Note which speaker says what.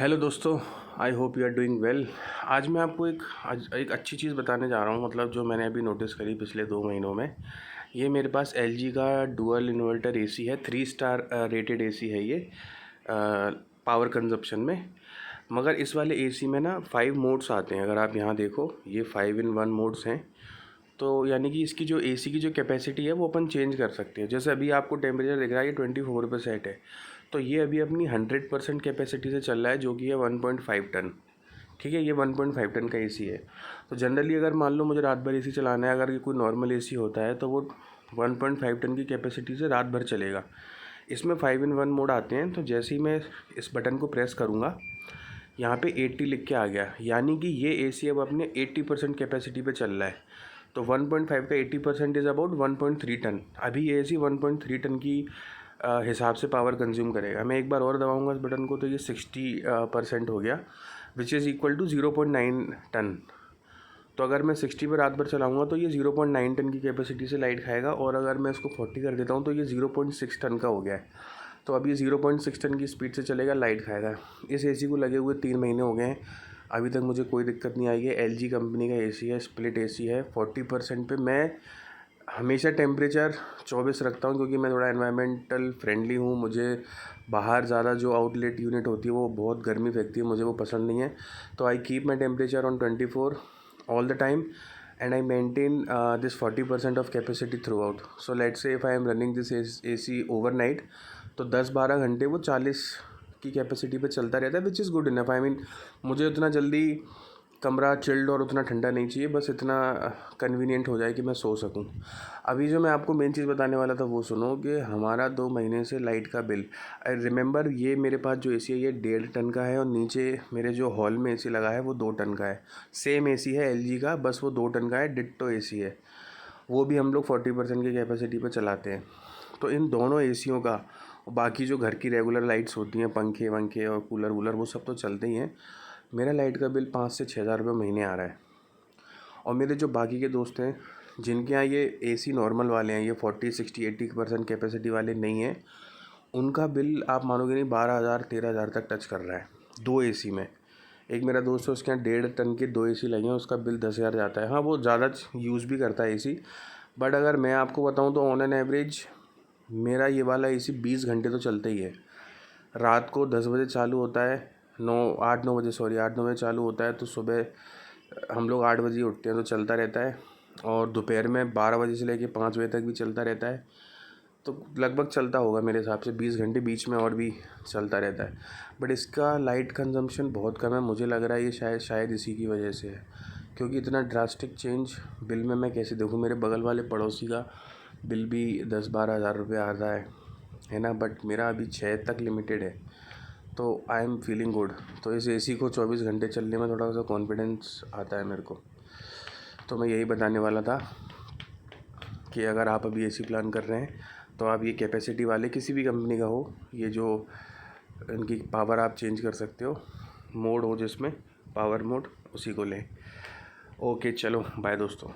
Speaker 1: Hello दोस्तों, I hope you are doing well. आज मैं आपको एक अच्छी चीज़ बताने जा रहा हूँ, मतलब जो मैंने अभी नोटिस करी पिछले 2 महीनों में। ये मेरे पास LG का डुअल इन्वर्टर AC है, 3 स्टार रेटेड AC है ये पावर कंजप्शन में। मगर इस वाले AC में ना 5 मोड्स आते हैं। अगर आप यहाँ देखो, ये 5 in 1 मोड्स हैं। तो यानी कि इसकी जो AC की जो कैपेसिटी है वो अपन चेंज कर सकते हैं। जैसे अभी आपको टेम्परेचर दिख रहा है, ये 24 पे सेट है। तो ये अभी अपनी 100% कैपेसिटी से चल रहा है, जो कि है 1.5 टन। ठीक है, ये 1.5 टन का AC है। तो जनरली अगर मान लो मुझे रात भर AC चलाना है, अगर ये कोई नॉर्मल AC होता है तो वो 1.5 टन की कैपेसिटी से रात भर चलेगा। इसमें 5 in 1 मोड आते हैं। तो जैसे ही मैं इस बटन को प्रेस करूँगा, यहाँ पे 80 लिख के आ गया, यानी कि ये AC अब अपने 80% कैपेसिटी पे चल रहा है। तो 1.5 का 80% इज़ अबाउट 1.3 टन। अभी ये AC 1.3 टन की हिसाब से पावर कंज्यूम करेगा। मैं एक बार और दबाऊंगा इस बटन को तो ये 60% हो गया, which is equal to 0.9 ton. तो अगर मैं 60 पर रात भर चलाऊंगा तो ये 0.9 टन की कैपेसिटी से लाइट खाएगा, और अगर मैं इसको 40 कर देता हूँ तो ये 0.6 टन का हो गया है। तो अब ये 0.6 टन की स्पीड से चलेगा, लाइट खाएगा। इस AC को लगे हुए 3 महीने हो गए हैं, अभी तक मुझे कोई दिक्कत नहीं आई है। LG कंपनी का AC है, स्प्लिट AC है। 40% पे मैं हमेशा टेम्परेचर 24 रखता हूँ, क्योंकि मैं थोड़ा एनवायरमेंटल फ्रेंडली हूँ। मुझे बाहर ज़्यादा जो आउटलेट यूनिट होती है वो बहुत गर्मी फेंकती है, मुझे वो पसंद नहीं है। तो I keep my temperature on 24 all the time, and I maintain this 40% of capacity throughout. So let say if I am running this AC overnight, तो 10-12 घंटे वो 40 की कैपेसिटी पे चलता रहता है, which is good enough. I mean, मुझे उतना जल्दी कमरा चिल्ड और उतना ठंडा नहीं चाहिए, बस इतना कन्वीनियंट हो जाए कि मैं सो सकूं। अभी जो मैं आपको मेन चीज़ बताने वाला था वो सुनो, कि हमारा 2 महीने से लाइट का बिल, आई रिमेंबर, ये मेरे पास जो AC है ये 1.5 टन का है, और नीचे मेरे जो हॉल में AC लगा है वो 2 टन का है। सेम AC है LG का, बस वो 2 टन का है, डिट्टो AC है। वो भी हम लोग 40% की कैपेसिटी पर चलाते हैं। तो इन दोनों ACयों का, बाकी जो घर की रेगुलर लाइट्स होती हैं, पंखे वंखे और कूलर वूलर, वो सब तो चलते ही हैं। मेरा लाइट का बिल 5 से 6 हज़ार रुपये महीने आ रहा है। और मेरे जो बाकी के दोस्त हैं, जिनके यहाँ ये AC नॉर्मल वाले हैं, ये 40, 60, 80% कैपेसिटी वाले नहीं हैं, उनका बिल आप मानोगे नहीं, 12,000, 13,000 तक टच कर रहा है 2 AC में। एक मेरा दोस्त है, उसके यहाँ 1.5 टन के 2 AC लगे हैं, उसका बिल 10,000 जाता है। हाँ, वो ज़्यादा यूज़ भी करता है AC। बट अगर मैं आपको बताऊँ तो ऑन एन एवरेज मेरा ये वाला AC 20 घंटे तो चलता ही है। रात को 10 बजे चालू होता है, 8-9 बजे, सॉरी 8-9 बजे चालू होता है, तो सुबह हम लोग 8 बजे उठते हैं, तो चलता रहता है। और दोपहर में 12 बजे से लेके 5 बजे तक भी चलता रहता है। तो लगभग चलता होगा मेरे हिसाब से 20 घंटे, बीच में और भी चलता रहता है। बट इसका लाइट कंजम्पशन बहुत कम है। मुझे लग रहा है ये शायद इसी की वजह से है, क्योंकि इतना ड्रास्टिक चेंज बिल में मैं कैसे देखूँ। मेरे बगल वाले पड़ोसी का बिल भी 10-12 हज़ार रुपये आ रहा है ना, बट मेरा अभी 6 तक लिमिटेड है। तो आई एम फीलिंग गुड। तो इस AC को 24 घंटे चलने में थोड़ा सा कॉन्फिडेंस आता है मेरे को। तो मैं यही बताने वाला था कि अगर आप अभी AC प्लान कर रहे हैं तो आप ये कैपेसिटी वाले, किसी भी कंपनी का हो, ये जो इनकी पावर आप चेंज कर सकते हो, मोड हो जिसमें पावर मोड, उसी को लें। ओके, चलो बाय दोस्तों।